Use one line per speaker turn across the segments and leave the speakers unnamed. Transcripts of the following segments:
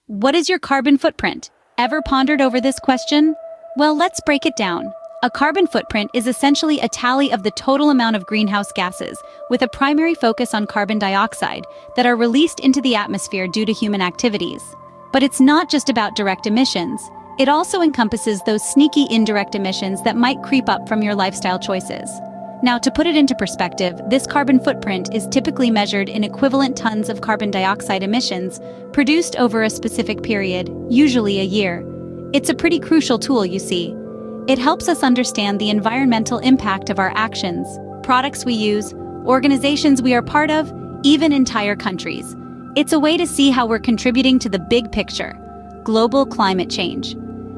What is your carbon footprint? Ever pondered over this question? Well, let's break it down. A carbon footprint is essentially a tally of the total amount of greenhouse gases, with a primary focus on carbon dioxide, that are released into the atmosphere due to human activities. But it's not just about direct emissions. It also encompasses those sneaky indirect emissions that might creep up from your lifestyle choices. Now, to put it into perspective, this carbon footprint is typically measured in equivalent tons of carbon dioxide emissions produced over a specific period, usually a year. It's a pretty crucial tool, you see. It helps us understand the environmental impact of our actions, products we use, organizations we are part of, even entire countries. It's a way to see how we're contributing to the big picture, global climate change.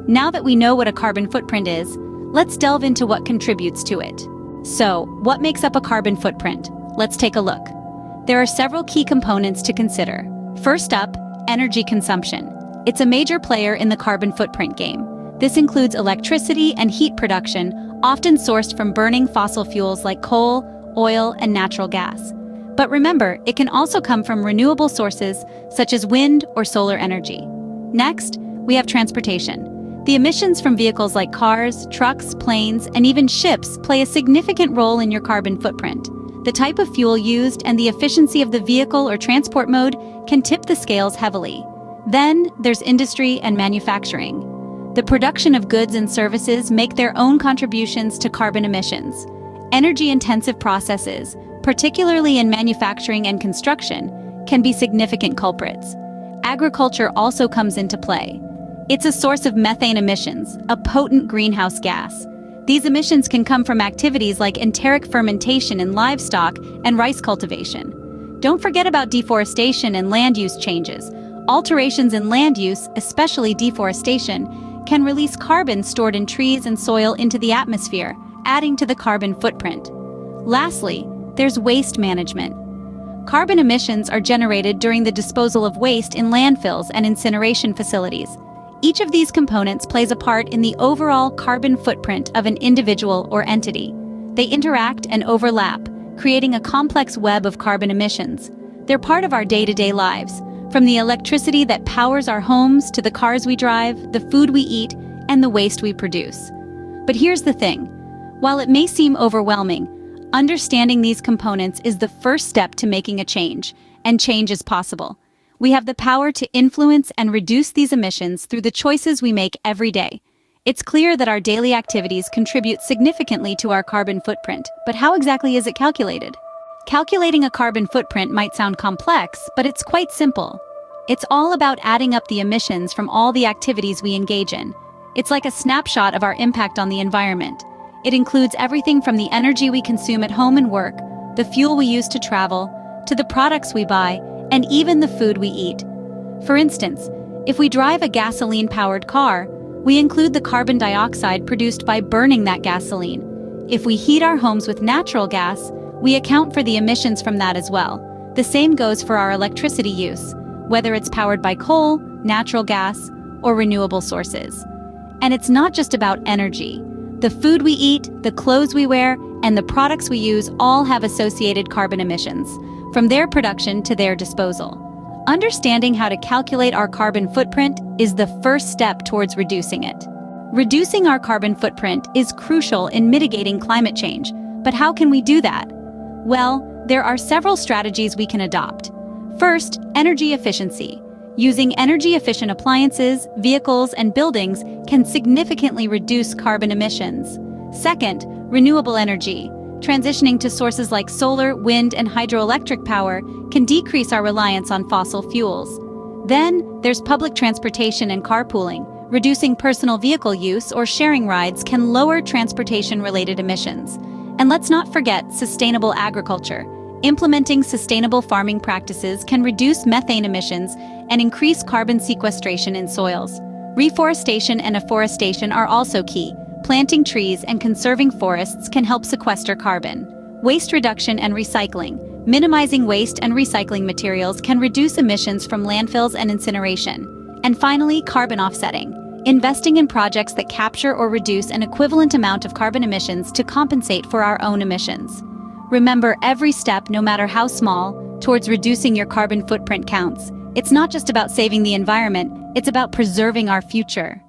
Now that we know what a carbon footprint is, let's delve into what contributes to it. So, what makes up a carbon footprint? Let's take a look. There are several key components to consider. First up, energy consumption. It's a major player in the carbon footprint game. This includes electricity and heat production, often sourced from burning fossil fuels like coal, oil, and natural gas. But remember, it can also come from renewable sources such as wind or solar energy. Next, we have transportation. The emissions from vehicles like cars, trucks, planes, and even ships play a significant role in your carbon footprint. The type of fuel used and the efficiency of the vehicle or transport mode can tip the scales heavily. Then, there's industry and manufacturing. The production of goods and services make their own contributions to carbon emissions. Energy-intensive processes, particularly in manufacturing and construction, can be significant culprits. Agriculture also comes into play. It's a source of methane emissions, a potent greenhouse gas. These emissions can come from activities like enteric fermentation in livestock and rice cultivation. Don't forget about deforestation and land use changes. Alterations in land use, especially deforestation, can release carbon stored in trees and soil into the atmosphere, adding to the carbon footprint. Lastly, there's waste management. Carbon emissions are generated during the disposal of waste in landfills and incineration facilities. Each of these components plays a part in the overall carbon footprint of an individual or entity. They interact and overlap, creating a complex web of carbon emissions. They're part of our day-to-day lives, from the electricity that powers our homes to the cars we drive, the food we eat, and the waste we produce. But here's the thing. While it may seem overwhelming, understanding these components is the first step to making a change, and change is possible. We have the power to influence and reduce these emissions through the choices we make every day. It's clear that our daily activities contribute significantly to our carbon footprint, but how exactly is it calculated? Calculating a carbon footprint might sound complex, but it's quite simple. It's all about adding up the emissions from all the activities we engage in. It's like a snapshot of our impact on the environment. It includes everything from the energy we consume at home and work, the fuel we use to travel, to the products we buy, and even the food we eat. For instance, if we drive a gasoline-powered car, we include the carbon dioxide produced by burning that gasoline. If we heat our homes with natural gas, we account for the emissions from that as well. The same goes for our electricity use, whether it's powered by coal, natural gas, or renewable sources. And it's not just about energy. The food we eat, the clothes we wear, and the products we use all have associated carbon emissions, from their production to their disposal. Understanding how to calculate our carbon footprint is the first step towards reducing it. Reducing our carbon footprint is crucial in mitigating climate change, but how can we do that? Well, there are several strategies we can adopt. First, energy efficiency. Using energy-efficient appliances, vehicles, and buildings can significantly reduce carbon emissions. Second, renewable energy. Transitioning to sources like solar, wind, and hydroelectric power can decrease our reliance on fossil fuels. Then, there's public transportation and carpooling. Reducing personal vehicle use or sharing rides can lower transportation-related emissions. And let's not forget sustainable agriculture. Implementing sustainable farming practices can reduce methane emissions and increase carbon sequestration in soils. Reforestation and afforestation are also key. Planting trees and conserving forests can help sequester carbon. Waste reduction and recycling. Minimizing waste and recycling materials can reduce emissions from landfills and incineration. And finally, carbon offsetting. Investing in projects that capture or reduce an equivalent amount of carbon emissions to compensate for our own emissions. Remember, every step, no matter how small, towards reducing your carbon footprint counts. It's not just about saving the environment, It's about preserving our future.